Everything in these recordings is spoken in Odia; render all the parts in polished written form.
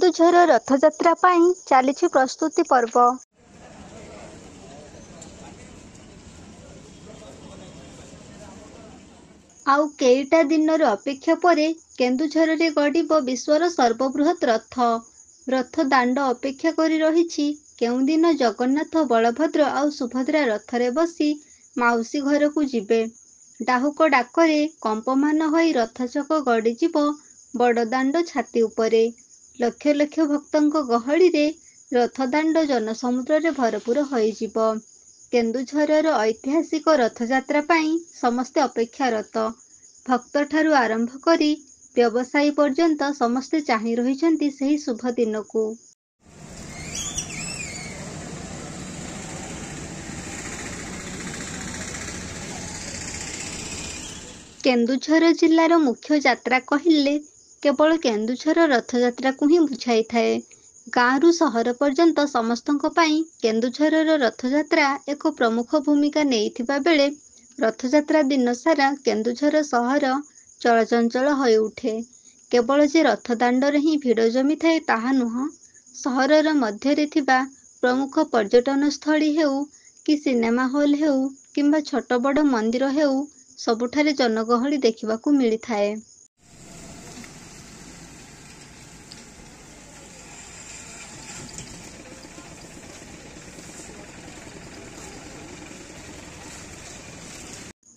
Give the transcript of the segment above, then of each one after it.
କେନ୍ଦୁଝର ରଥଯାତ୍ରା ପାଇଁ ଚାଲିଛି ପ୍ରସ୍ତୁତି ପର୍ବ। ଆଉ କେଇଟା ଦିନର ଅପେକ୍ଷା ପରେ କେନ୍ଦୁଝରରେ ଗଡ଼ିବ ବିଶ୍ୱର ସର୍ବବୃହତ୍ ରଥ। ରଥ ଦାଣ୍ଡ ଅପେକ୍ଷା କରି ରହିଛି କେଉଁଦିନ ଜଗନ୍ନାଥ, ବଳଭଦ୍ର ଆଉ ସୁଭଦ୍ରା ରଥରେ ବସି ମାଉସୀ ଘରକୁ ଯିବେ। ଡାହୁକ ଡାକରେ କମ୍ପମାନ ହୋଇ ରଥଚକ ଗଡ଼ିଯିବ ବଡ଼ଦାଣ୍ଡ ଛାତି ଉପରେ। ଲକ୍ଷ ଲକ୍ଷ ଭକ୍ତଙ୍କ ଗହଳିରେ ରଥଦାଣ୍ଡ ଜନସମୁଦ୍ରରେ ଭରପୁର ହୋଇଯିବ। କେନ୍ଦୁଝରର ଐତିହାସିକ ରଥଯାତ୍ରା ପାଇଁ ସମସ୍ତେ ଅପେକ୍ଷାରତ। ଭକ୍ତଠାରୁ ଆରମ୍ଭ କରି ବ୍ୟବସାୟୀ ପର୍ଯ୍ୟନ୍ତ ସମସ୍ତେ ଚାହିଁ ରହିଛନ୍ତି ସେହି ଶୁଭ ଦିନକୁ। କେନ୍ଦୁଝର ଜିଲ୍ଲାର ମୁଖ୍ୟ ଯାତ୍ରା କହିଲେ କେବଳ କେନ୍ଦୁଝର ରଥଯାତ୍ରାକୁ ହିଁ ବୁଝାଇଥାଏ। ଗାଁରୁ ସହର ପର୍ଯ୍ୟନ୍ତ ସମସ୍ତଙ୍କ ପାଇଁ କେନ୍ଦୁଝରର ରଥଯାତ୍ରା ଏକ ପ୍ରମୁଖ ଭୂମିକା ନେଇଥିବା ବେଳେ ରଥଯାତ୍ରା ଦିନ ସାରା କେନ୍ଦୁଝର ସହର ଚଳଚଞ୍ଚଳ ହୋଇଉଠେ। କେବଳ ଯେ ରଥଦାଣ୍ଡରେ ହିଁ ଭିଡ଼ ଜମିଥାଏ ତାହା ନୁହଁ, ସହରର ମଧ୍ୟରେ ଥିବା ପ୍ରମୁଖ ପର୍ଯ୍ୟଟନସ୍ଥଳୀ ହେଉ କି ସିନେମା ହଲ୍ ହେଉ କିମ୍ବା ଛୋଟ ବଡ଼ ମନ୍ଦିର ହେଉ, ସବୁଠାରେ ଜନଗହଳି ଦେଖିବାକୁ ମିଳିଥାଏ।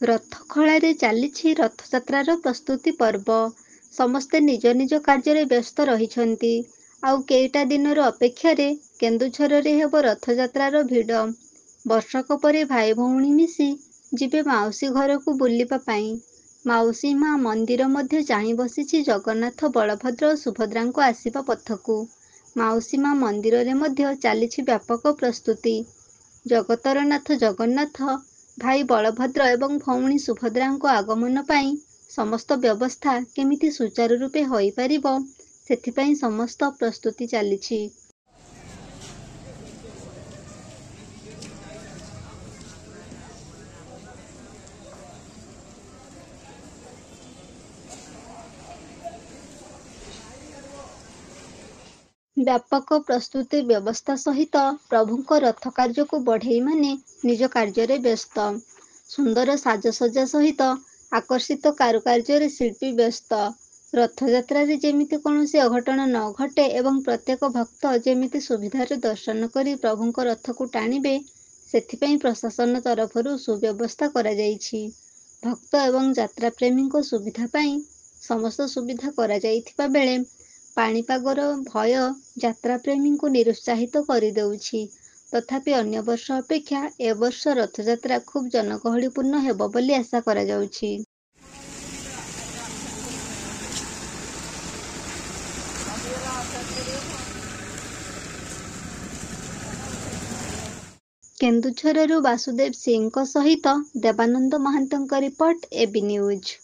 ରଥଖଳାରେ ଚାଲିଛି ରଥଯାତ୍ରାର ପ୍ରସ୍ତୁତି ପର୍ବ। ସମସ୍ତେ ନିଜ ନିଜ କାର୍ଯ୍ୟରେ ବ୍ୟସ୍ତ ରହିଛନ୍ତି। ଆଉ କେଇଟା ଦିନର ଅପେକ୍ଷାରେ କେନ୍ଦୁଝରରେ ହେବ ରଥଯାତ୍ରାର ଭିଡ଼। ବର୍ଷକ ପରେ ଭାଇ ଭଉଣୀ ମିଶି ଯିବେ ମାଉସୀ ଘରକୁ ବୁଲିବା ପାଇଁ। ମାଉସୀ ମା ମନ୍ଦିର ମଧ୍ୟ ଚାହିଁ ବସିଛି ଜଗନ୍ନାଥ, ବଳଭଦ୍ର ଓ ସୁଭଦ୍ରାଙ୍କ ଆସିବା ପଥକୁ। ମାଉସୀ ମା ମନ୍ଦିରରେ ମଧ୍ୟ ଚାଲିଛି ବ୍ୟାପକ ପ୍ରସ୍ତୁତି। ଜଗତର ନାଥ ଜଗନ୍ନାଥ, ଭାଇ ବଳଭଦ୍ର ଏବଂ ଭଉଣୀ ସୁଭଦ୍ରାଙ୍କ ଆଗମନ ପାଇଁ ସମସ୍ତ ବ୍ୟବସ୍ଥା କେମିତି ସୁଚାରୁ ରୂପେ ହୋଇପାରିବ, ସେଥିପାଇଁ ସମସ୍ତ ପ୍ରସ୍ତୁତି ଚାଲିଛି। ବ୍ୟାପକ ପ୍ରସ୍ତୁତି ବ୍ୟବସ୍ଥା ସହିତ ପ୍ରଭୁଙ୍କ ରଥ କାର୍ଯ୍ୟକୁ ବଢ଼େଇମାନେ ନିଜ କାର୍ଯ୍ୟରେ ବ୍ୟସ୍ତ। ସୁନ୍ଦର ସାଜସଜ୍ଜା ସହିତ ଆକର୍ଷିତ କାରୁକାର୍ଯ୍ୟରେ ଶିଳ୍ପୀ ବ୍ୟସ୍ତ। ରଥଯାତ୍ରାରେ ଯେମିତି କୌଣସି ଅଘଟଣ ନ ଘଟେ ଏବଂ ପ୍ରତ୍ୟେକ ଭକ୍ତ ଯେମିତି ସୁବିଧାରେ ଦର୍ଶନ କରି ପ୍ରଭୁଙ୍କ ରଥକୁ ଟାଣିବେ, ସେଥିପାଇଁ ପ୍ରଶାସନ ତରଫରୁ ସୁବ୍ୟବସ୍ଥା କରାଯାଇଛି। ଭକ୍ତ ଏବଂ ଯାତ୍ରାପ୍ରେମୀଙ୍କ ସୁବିଧା ପାଇଁ ସମସ୍ତ ସୁବିଧା କରାଯାଇଥିବା ବେଳେ ପାଣିପାଗର ଭୟ ଯାତ୍ରାପ୍ରେମୀଙ୍କୁ ନିରୁତ୍ସାହିତ କରିଦେଉଛି। ତଥାପି ଅନ୍ୟ ବର୍ଷ ଅପେକ୍ଷା ଏ ବର୍ଷ ରଥଯାତ୍ରା ଖୁବ୍ ଜନଗହଳିପୂର୍ଣ୍ଣ ହେବ ବୋଲି ଆଶା କରାଯାଉଛି। କେନ୍ଦୁଝରରୁ ବାସୁଦେବ ସିଂଙ୍କ ସହିତ ଦେବାନନ୍ଦ ମହାନ୍ତଙ୍କ ରିପୋର୍ଟ, এবি ନ୍ୟୁଜ୍।